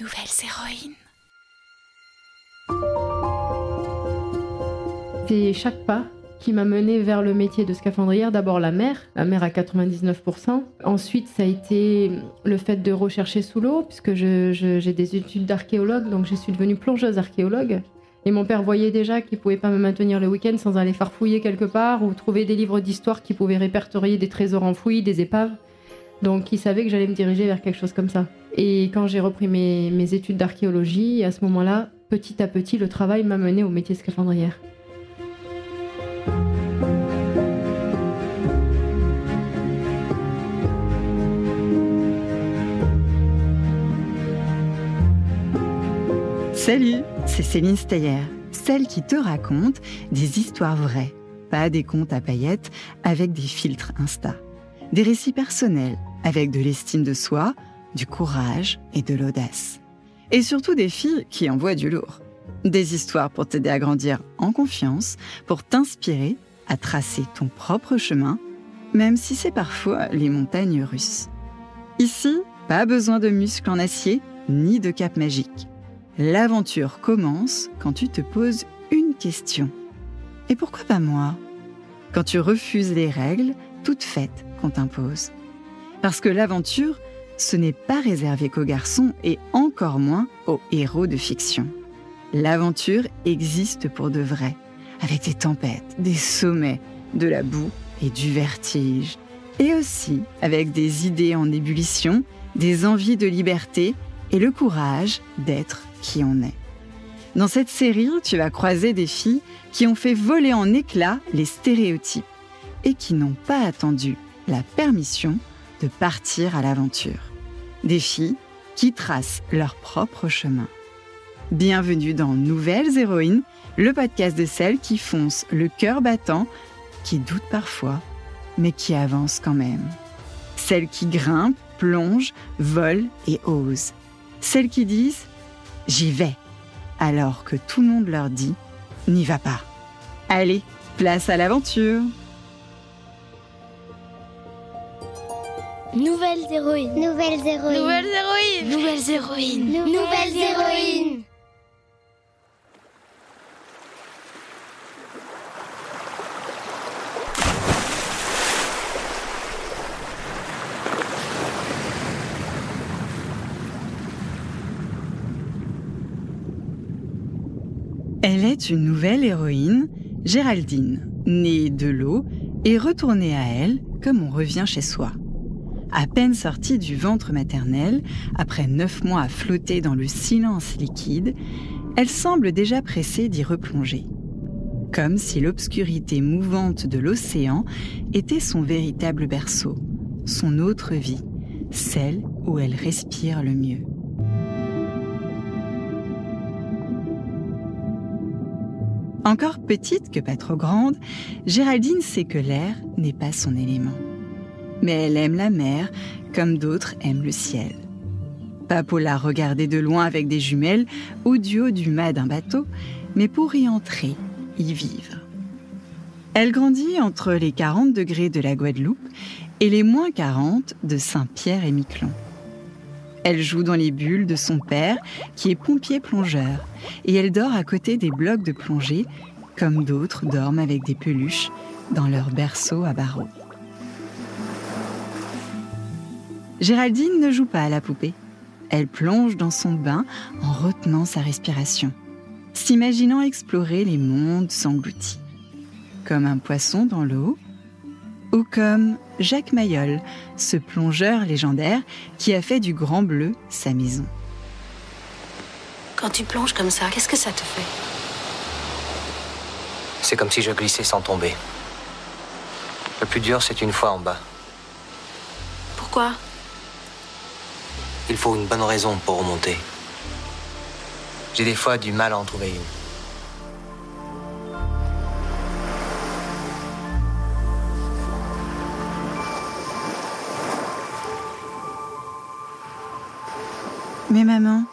Nouvelles héroïnes. C'est chaque pas qui m'a menée vers le métier de scaphandrière. D'abord la mer à 99%. Ensuite, ça a été le fait de rechercher sous l'eau, puisque j'ai des études d'archéologue, donc je suis devenue plongeuse archéologue. Et mon père voyait déjà qu'il ne pouvait pas me maintenir le week-end sans aller farfouiller quelque part ou trouver des livres d'histoire qui pouvaient répertorier des trésors enfouis, des épaves. Donc il savait que j'allais me diriger vers quelque chose comme ça. Et quand j'ai repris mes études d'archéologie, à ce moment-là, petit à petit, le travail m'a menée au métier de scaphandrière. Salut, c'est Céline Steyer, celle qui te raconte des histoires vraies, pas des contes à paillettes avec des filtres Insta. Des récits personnels avec de l'estime de soi, du courage et de l'audace. Et surtout des filles qui envoient du lourd. Des histoires pour t'aider à grandir en confiance, pour t'inspirer à tracer ton propre chemin, même si c'est parfois les montagnes russes. Ici, pas besoin de muscles en acier ni de cap magique. L'aventure commence quand tu te poses une question. Et pourquoi pas moi ? Quand tu refuses les règles toutes faites qu'on t'impose. Parce que l'aventure, ce n'est pas réservé qu'aux garçons et encore moins aux héros de fiction. L'aventure existe pour de vrai, avec des tempêtes, des sommets, de la boue et du vertige. Et aussi avec des idées en ébullition, des envies de liberté et le courage d'être qui on est. Dans cette série, tu vas croiser des filles qui ont fait voler en éclats les stéréotypes et qui n'ont pas attendu la permission de partir à l'aventure. Des filles qui tracent leur propre chemin. Bienvenue dans Nouvelles héroïnes, le podcast de celles qui foncent le cœur battant, qui doutent parfois, mais qui avancent quand même. Celles qui grimpent, plongent, volent et osent. Celles qui disent « j'y vais », alors que tout le monde leur dit « n'y va pas ». Allez, place à l'aventure. Nouvelles héroïnes. Nouvelles héroïnes. Nouvelles héroïnes. Nouvelles héroïnes. Nouvelles héroïnes. Elle est une nouvelle héroïne, Géraldine, née de l'eau et retournée à elle comme on revient chez soi. À peine sortie du ventre maternel, après 9 mois à flotter dans le silence liquide, elle semble déjà pressée d'y replonger. Comme si l'obscurité mouvante de l'océan était son véritable berceau, son autre vie, celle où elle respire le mieux. Encore petite que pas trop grande, Géraldine sait que l'air n'est pas son élément. Mais elle aime la mer comme d'autres aiment le ciel. Pas pour la regarder de loin avec des jumelles ou du haut du mât d'un bateau, mais pour y entrer, y vivre. Elle grandit entre les 40 degrés de la Guadeloupe et les moins 40 de Saint-Pierre-et-Miquelon. Elle joue dans les bulles de son père, qui est pompier-plongeur, et elle dort à côté des blocs de plongée, comme d'autres dorment avec des peluches dans leur berceau à barreaux. Géraldine ne joue pas à la poupée. Elle plonge dans son bain en retenant sa respiration, s'imaginant explorer les mondes engloutis. Comme un poisson dans l'eau, ou comme Jacques Mayol, ce plongeur légendaire qui a fait du Grand Bleu sa maison. Quand tu plonges comme ça, qu'est-ce que ça te fait ? C'est comme si je glissais sans tomber. Le plus dur, c'est une fois en bas. Pourquoi ? Il faut une bonne raison pour remonter. J'ai des fois du mal à en trouver une. Mais maman,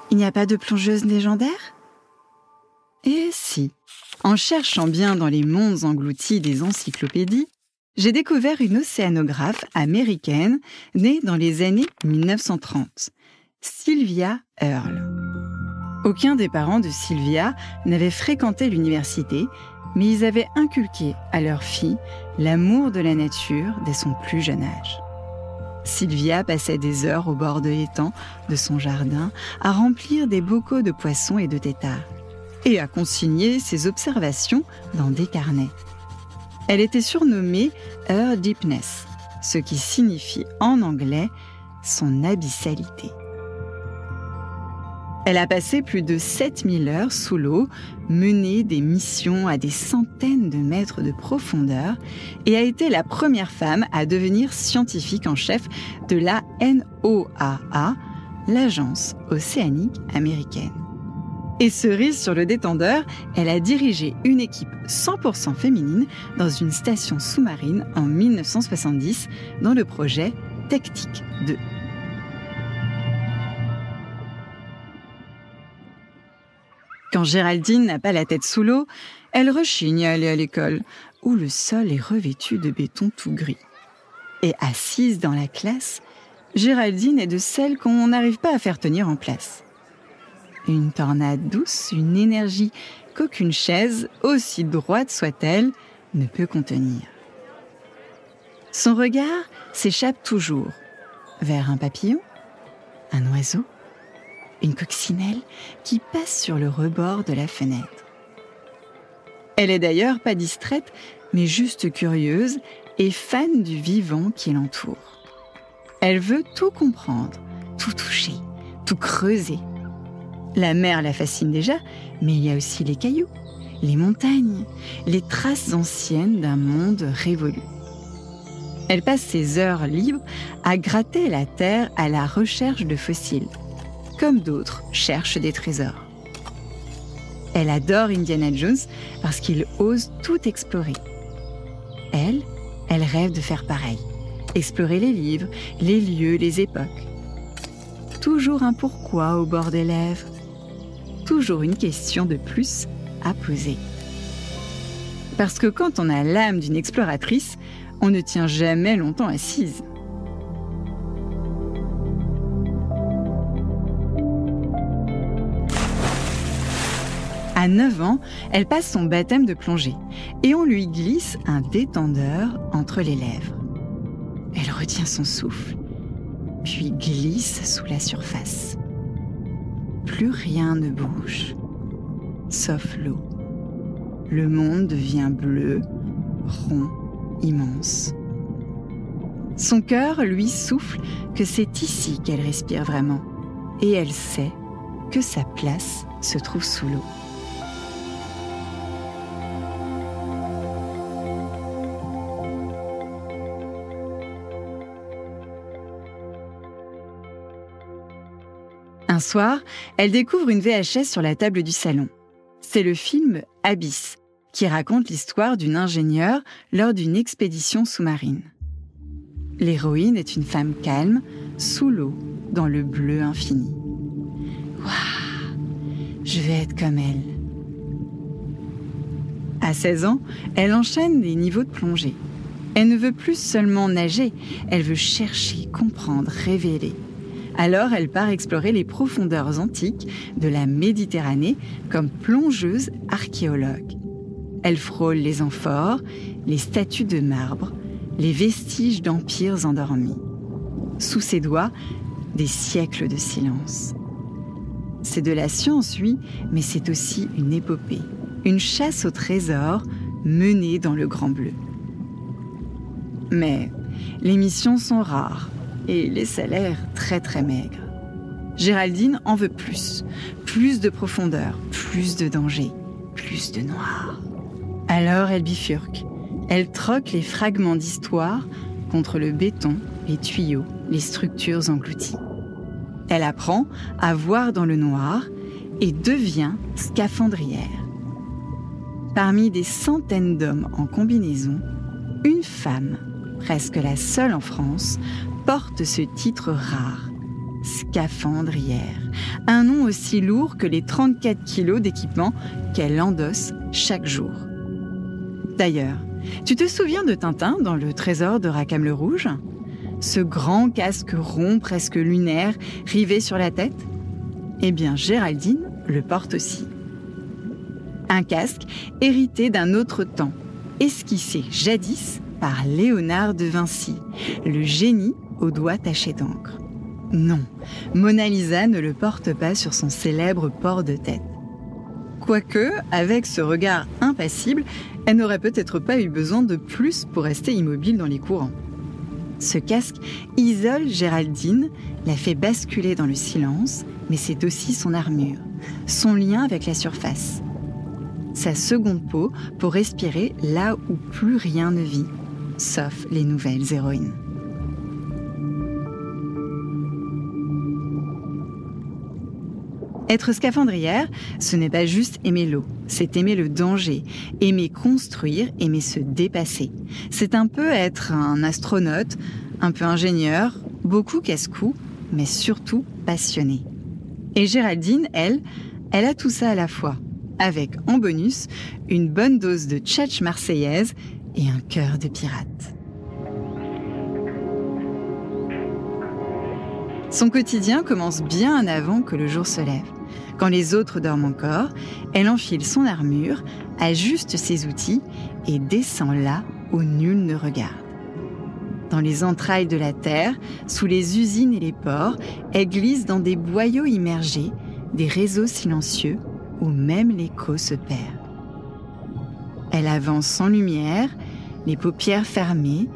il n'y a pas de plongeuse légendaire ? Eh si, en cherchant bien dans les mondes engloutis des encyclopédies, j'ai découvert une océanographe américaine née dans les années 1930. Sylvia Earle. Aucun des parents de Sylvia n'avait fréquenté l'université, mais ils avaient inculqué à leur fille l'amour de la nature dès son plus jeune âge. Sylvia passait des heures au bord de l'étang de son jardin à remplir des bocaux de poissons et de têtards et à consigner ses observations dans des carnets. Elle était surnommée Her Deepness, ce qui signifie en anglais son abyssalité. Elle a passé plus de 7000 heures sous l'eau, mené des missions à des centaines de mètres de profondeur et a été la première femme à devenir scientifique en chef de la NOAA, l'Agence océanique américaine. Et cerise sur le détendeur, elle a dirigé une équipe 100% féminine dans une station sous-marine en 1970 dans le projet Tectic 2. Quand Géraldine n'a pas la tête sous l'eau, elle rechigne à aller à l'école, où le sol est revêtu de béton tout gris. Et assise dans la classe, Géraldine est de celles qu'on n'arrive pas à faire tenir en place. Une tornade douce, une énergie qu'aucune chaise, aussi droite soit-elle, ne peut contenir. Son regard s'échappe toujours vers un papillon, un oiseau, une coccinelle qui passe sur le rebord de la fenêtre. Elle est d'ailleurs pas distraite, mais juste curieuse et fan du vivant qui l'entoure. Elle veut tout comprendre, tout toucher, tout creuser. La mer la fascine déjà, mais il y a aussi les cailloux, les montagnes, les traces anciennes d'un monde révolu. Elle passe ses heures libres à gratter la terre à la recherche de fossiles, comme d'autres cherchent des trésors. Elle adore Indiana Jones parce qu'il ose tout explorer. Elle rêve de faire pareil, explorer les livres, les lieux, les époques. Toujours un pourquoi au bord des lèvres, toujours une question de plus à poser. Parce que quand on a l'âme d'une exploratrice, on ne tient jamais longtemps assise. À 9 ans, elle passe son baptême de plongée et on lui glisse un détendeur entre les lèvres. Elle retient son souffle, puis glisse sous la surface. Plus rien ne bouge, sauf l'eau. Le monde devient bleu, rond, immense. Son cœur lui souffle que c'est ici qu'elle respire vraiment, et elle sait que sa place se trouve sous l'eau. Un soir, elle découvre une VHS sur la table du salon. C'est le film Abyss, qui raconte l'histoire d'une ingénieure lors d'une expédition sous-marine. L'héroïne est une femme calme, sous l'eau, dans le bleu infini. Waouh, je vais être comme elle. À 16 ans, elle enchaîne les niveaux de plongée. Elle ne veut plus seulement nager, elle veut chercher, comprendre, révéler. Alors, elle part explorer les profondeurs antiques de la Méditerranée comme plongeuse archéologue. Elle frôle les amphores, les statues de marbre, les vestiges d'empires endormis. Sous ses doigts, des siècles de silence. C'est de la science, oui, mais c'est aussi une épopée, une chasse au trésor menée dans le Grand Bleu. Mais les missions sont rares et les salaires très très maigres. Géraldine en veut plus de profondeur, plus de danger, plus de noir. Alors elle bifurque, elle troque les fragments d'histoire contre le béton, les tuyaux, les structures englouties. Elle apprend à voir dans le noir et devient scaphandrière. Parmi des centaines d'hommes en combinaison, une femme, presque la seule en France, porte ce titre rare, scaphandrière, un nom aussi lourd que les 34 kilos d'équipement qu'elle endosse chaque jour. D'ailleurs, tu te souviens de Tintin dans Le Trésor de Rackham le Rouge ? ce grand casque rond presque lunaire rivé sur la tête? Eh bien, Géraldine le porte aussi. Un casque hérité d'un autre temps, esquissé jadis par Léonard de Vinci, le génie aux doigts tachés d'encre. Non, Mona Lisa ne le porte pas sur son célèbre port de tête. Quoique, avec ce regard impassible, elle n'aurait peut-être pas eu besoin de plus pour rester immobile dans les courants. Ce casque isole Géraldine, la fait basculer dans le silence, mais c'est aussi son armure, son lien avec la surface. Sa seconde peau pour respirer là où plus rien ne vit, sauf les nouvelles héroïnes. Être scaphandrière, ce n'est pas juste aimer l'eau, c'est aimer le danger, aimer construire, aimer se dépasser. C'est un peu être un astronaute, un peu ingénieur, beaucoup casse-cou, mais surtout passionné. Et Géraldine, elle a tout ça à la fois, avec en bonus une bonne dose de tchatch marseillaise et un cœur de pirate. Son quotidien commence bien en avant que le jour se lève. Quand les autres dorment encore, elle enfile son armure, ajuste ses outils et descend là où nul ne regarde. Dans les entrailles de la terre, sous les usines et les ports, elle glisse dans des boyaux immergés, des réseaux silencieux où même l'écho se perd. Elle avance sans lumière, les paupières fermées,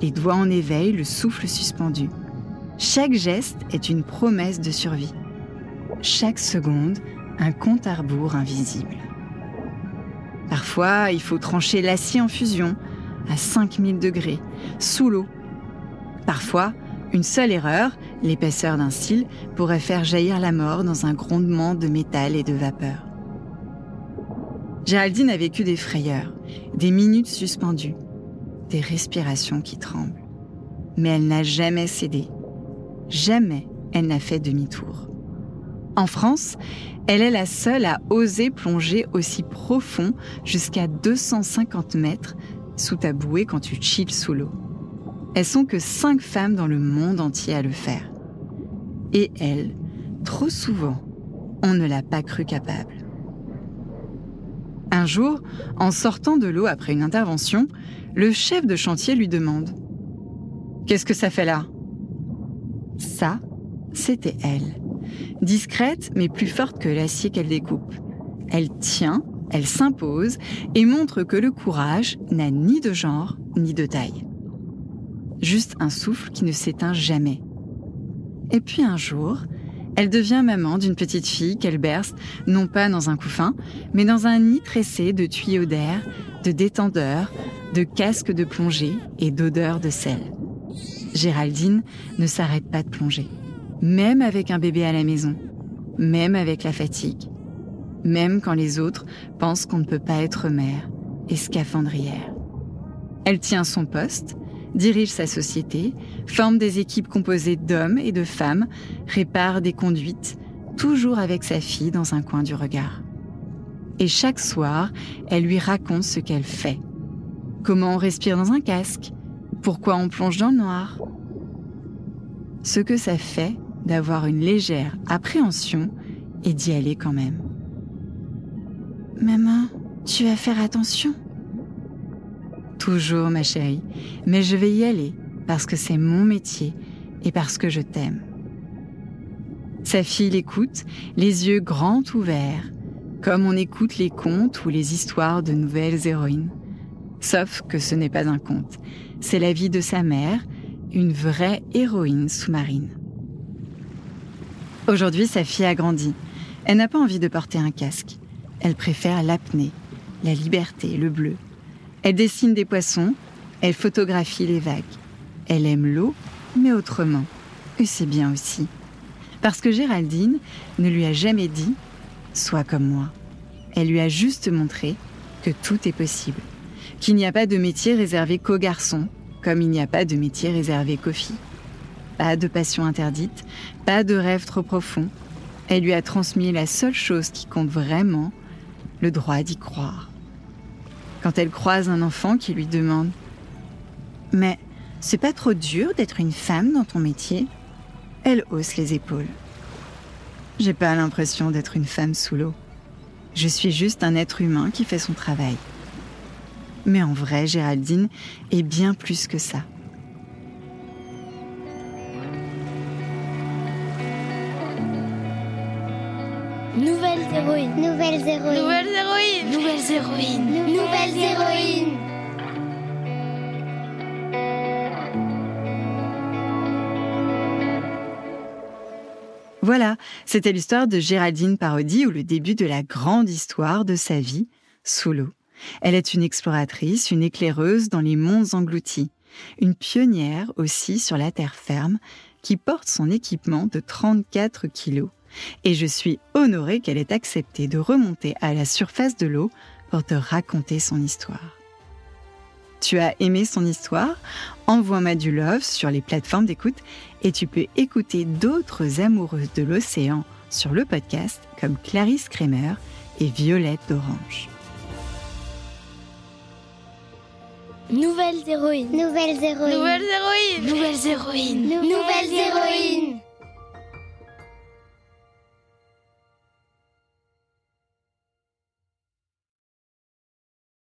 les doigts en éveil, le souffle suspendu. Chaque geste est une promesse de survie. Chaque seconde, un compte à rebours invisible. Parfois, il faut trancher l'acier en fusion, à 5000 degrés, sous l'eau. Parfois, une seule erreur, l'épaisseur d'un cil, pourrait faire jaillir la mort dans un grondement de métal et de vapeur. Géraldine a vécu des frayeurs, des minutes suspendues, des respirations qui tremblent. Mais elle n'a jamais cédé. Jamais elle n'a fait demi-tour. En France, elle est la seule à oser plonger aussi profond jusqu'à 250 mètres sous ta bouée quand tu chilles sous l'eau. Elles sont que 5 femmes dans le monde entier à le faire. Et elle, trop souvent, on ne l'a pas cru capable. Un jour, en sortant de l'eau après une intervention, le chef de chantier lui demande « Qu'est-ce que ça fait là ?» Ça, c'était elle. Discrète, mais plus forte que l'acier qu'elle découpe. Elle tient, elle s'impose et montre que le courage n'a ni de genre, ni de taille. Juste un souffle qui ne s'éteint jamais. Et puis un jour, elle devient maman d'une petite fille qu'elle berce, non pas dans un couffin, mais dans un nid tressé de tuyaux d'air, de détendeurs, de casques de plongée et d'odeurs de sel. Géraldine ne s'arrête pas de plonger. Même avec un bébé à la maison, même avec la fatigue, même quand les autres pensent qu'on ne peut pas être mère et scaphandrière. Elle tient son poste, dirige sa société, forme des équipes composées d'hommes et de femmes, répare des conduites, toujours avec sa fille dans un coin du regard. Et chaque soir, elle lui raconte ce qu'elle fait. Comment on respire dans un casque, pourquoi on plonge dans le noir. Ce que ça fait d'avoir une légère appréhension et d'y aller quand même. « Maman, tu vas faire attention ?» Toujours, ma chérie, mais je vais y aller parce que c'est mon métier et parce que je t'aime. Sa fille l'écoute, les yeux grands ouverts, comme on écoute les contes ou les histoires de nouvelles héroïnes. Sauf que ce n'est pas un conte, c'est la vie de sa mère, une vraie héroïne sous-marine. Aujourd'hui, sa fille a grandi. Elle n'a pas envie de porter un casque. Elle préfère l'apnée, la liberté, le bleu. Elle dessine des poissons, elle photographie les vagues. Elle aime l'eau, mais autrement. Et c'est bien aussi. Parce que Géraldine ne lui a jamais dit « sois comme moi ». Elle lui a juste montré que tout est possible. Qu'il n'y a pas de métier réservé qu'aux garçons, comme il n'y a pas de métier réservé qu'aux filles. Pas de passion interdite, pas de rêve trop profond. Elle lui a transmis la seule chose qui compte vraiment, le droit d'y croire. Quand elle croise un enfant qui lui demande « Mais C'est pas trop dur d'être une femme dans ton métier ? Elle hausse les épaules. J'ai pas l'impression d'être une femme sous l'eau. Je suis juste un être humain qui fait son travail. Mais en vrai, Géraldine est bien plus que ça. Nouvelles héroïnes. Nouvelles héroïnes. Nouvelles héroïnes. Nouvelles héroïnes. Nouvelles héroïnes. Voilà, c'était l'histoire de Géraldine Parodi ou le début de la grande histoire de sa vie sous l'eau. Elle est une exploratrice, une éclaireuse dans les monts engloutis, une pionnière aussi sur la terre ferme qui porte son équipement de 34 kilos. Et je suis honorée qu'elle ait accepté de remonter à la surface de l'eau pour te raconter son histoire. Tu as aimé son histoire ? Envoie-moi du love sur les plateformes d'écoute et tu peux écouter d'autres amoureuses de l'océan sur le podcast comme Clarisse Kramer et Violette d'Orange. Nouvelles héroïnes. Nouvelles héroïnes. Nouvelles héroïnes. Nouvelles héroïnes. Nouvelles héroïnes.